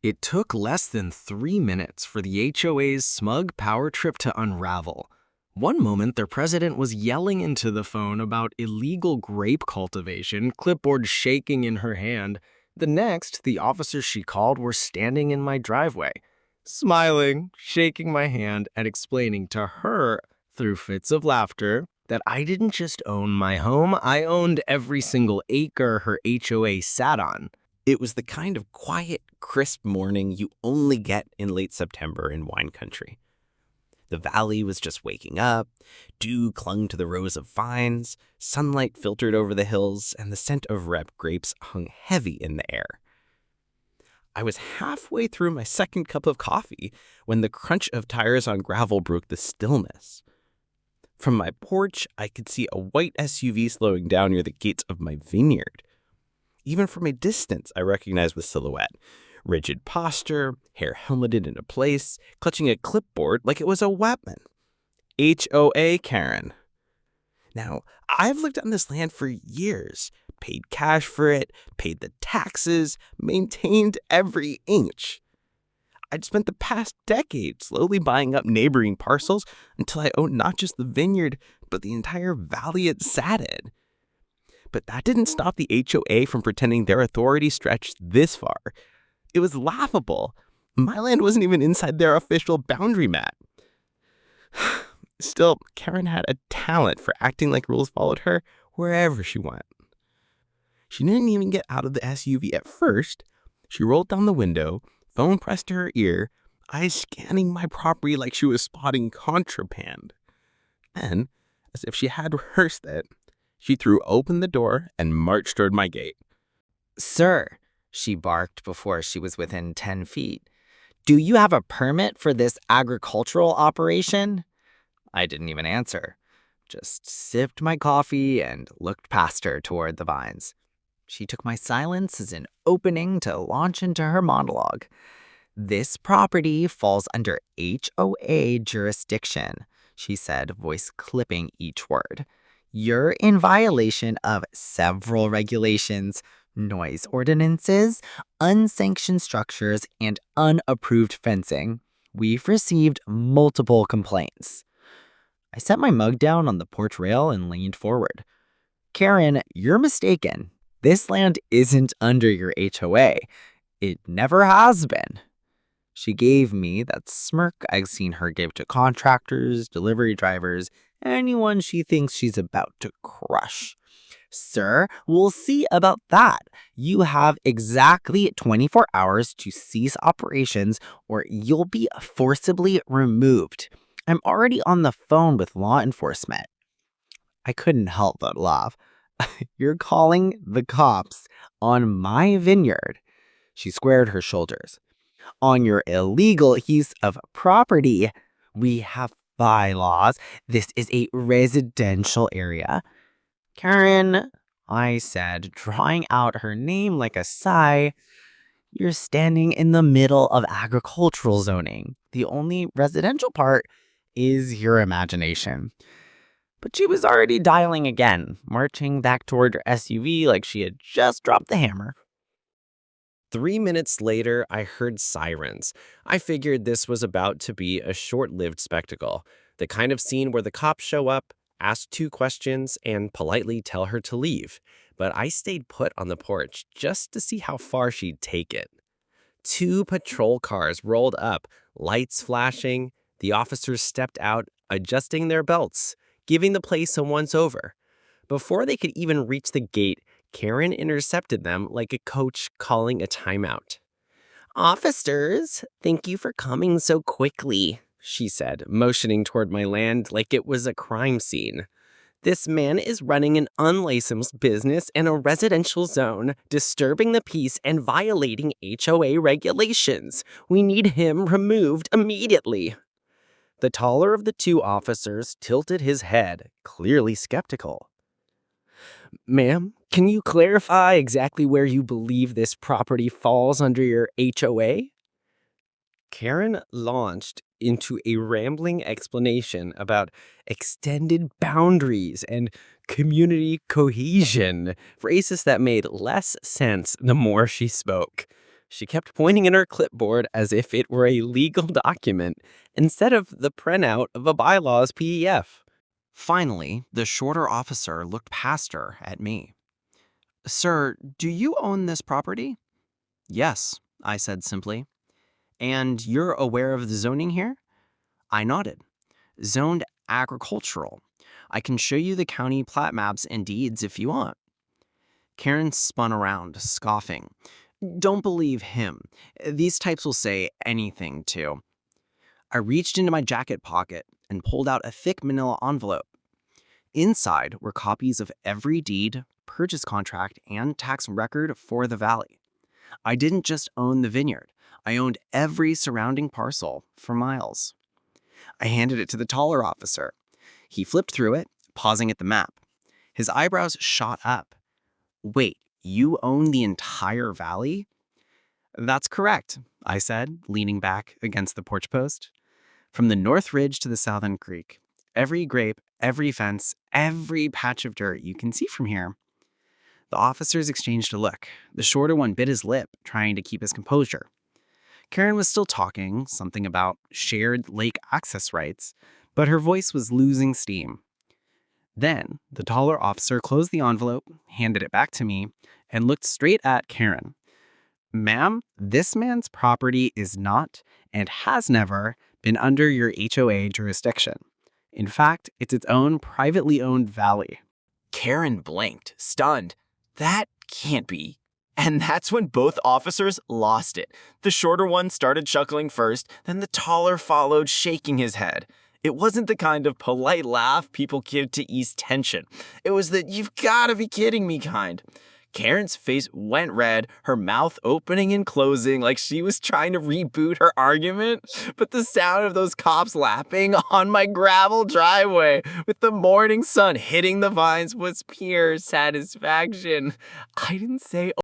It took less than 3 minutes for the HOA's smug power trip to unravel. One moment, their president was yelling into the phone about illegal grape cultivation, clipboard shaking in her hand. The next, the officers she called were standing in my driveway, smiling, shaking my hand, and explaining to her, through fits of laughter, that I didn't just own my home, I owned every single acre her HOA sat on. It was the kind of quiet, crisp morning you only get in late September in wine country. The valley was just waking up, dew clung to the rows of vines, sunlight filtered over the hills, and the scent of red grapes hung heavy in the air. I was halfway through my second cup of coffee when the crunch of tires on gravel broke the stillness. From my porch, I could see a white SUV slowing down near the gates of my vineyard. Even from a distance, I recognized the silhouette. Rigid posture, hair helmeted into place, clutching a clipboard like it was a weapon. HOA Karen. Now, I've lived on this land for years, paid cash for it, paid the taxes, maintained every inch. I'd spent the past decade slowly buying up neighboring parcels until I owned not just the vineyard, but the entire valley it sat in. But that didn't stop the HOA from pretending their authority stretched this far. It was laughable. My land wasn't even inside their official boundary map. Still, Karen had a talent for acting like rules followed her wherever she went. She didn't even get out of the SUV at first. She rolled down the window, phone pressed to her ear, eyes scanning my property like she was spotting contraband. Then, as if she had rehearsed it, she threw open the door and marched toward my gate. "Sir," she barked before she was within 10 feet, "do you have a permit for this agricultural operation?" I didn't even answer, just sipped my coffee and looked past her toward the vines. She took my silence as an opening to launch into her monologue. "This property falls under HOA jurisdiction," she said, voice clipping each word. "You're in violation of several regulations, noise ordinances, unsanctioned structures, and unapproved fencing. We've received multiple complaints." I set my mug down on the porch rail and leaned forward. "Karen, you're mistaken. This land isn't under your HOA. It never has been." She gave me that smirk I've seen her give to contractors, delivery drivers, anyone she thinks she's about to crush. "Sir, we'll see about that. You have exactly 24 hours to cease operations or you'll be forcibly removed. I'm already on the phone with law enforcement." I couldn't help but laugh. "You're calling the cops on my vineyard?" She squared her shoulders. "On your illegal use of property. We have bylaws. This is a residential area." "Karen," I said, drawing out her name like a sigh, "you're standing in the middle of agricultural zoning. The only residential part is your imagination." But she was already dialing again, marching back toward her SUV like she had just dropped the hammer. 3 minutes later, I heard sirens. I figured this was about to be a short-lived spectacle, the kind of scene where the cops show up, ask 2 questions, and politely tell her to leave. But I stayed put on the porch just to see how far she'd take it. 2 patrol cars rolled up, lights flashing. The officers stepped out, adjusting their belts, giving the place a once-over. Before they could even reach the gate, Karen intercepted them like a coach calling a timeout. "Officers, thank you for coming so quickly," she said, motioning toward my land like it was a crime scene. "This man is running an unlicensed business in a residential zone, disturbing the peace and violating HOA regulations. We need him removed immediately." The taller of the 2 officers tilted his head, clearly skeptical. "Ma'am, can you clarify exactly where you believe this property falls under your HOA?" Karen launched into a rambling explanation about extended boundaries and community cohesion, phrases that made less sense the more she spoke. She kept pointing at her clipboard as if it were a legal document instead of the printout of a bylaws PDF. Finally, the shorter officer looked past her at me. "Sir, do you own this property?" "Yes," I said simply. "And you're aware of the zoning here?" I nodded. "Zoned agricultural. I can show you the county plat maps and deeds if you want." Karen spun around, scoffing. "Don't believe him. These types will say anything, too." I reached into my jacket pocket and pulled out a thick manila envelope. Inside were copies of every deed, purchase contract, and tax record for the valley. I didn't just own the vineyard. I owned every surrounding parcel for miles. I handed it to the taller officer. He flipped through it, pausing at the map. His eyebrows shot up. "Wait, you own the entire valley?" "That's correct," I said, leaning back against the porch post. "From the North Ridge to the Southern Creek. Every grape, every fence, every patch of dirt you can see from here." The officers exchanged a look. The shorter one bit his lip, trying to keep his composure. Karen was still talking, something about shared lake access rights, but her voice was losing steam. Then, the taller officer closed the envelope, handed it back to me, and looked straight at Karen. "Ma'am, this man's property is not, and has never, been under your HOA jurisdiction. In fact, it's its own privately owned valley." Karen blinked, stunned. That can't be. And that's when both officers lost it. The shorter one started chuckling first, then the taller followed, shaking his head. It wasn't the kind of polite laugh people give to ease tension. It was the "you've gotta be kidding me" kind. Karen's face went red, her mouth opening and closing like she was trying to reboot her argument. But the sound of those cops laughing on my gravel driveway with the morning sun hitting the vines was pure satisfaction. I didn't say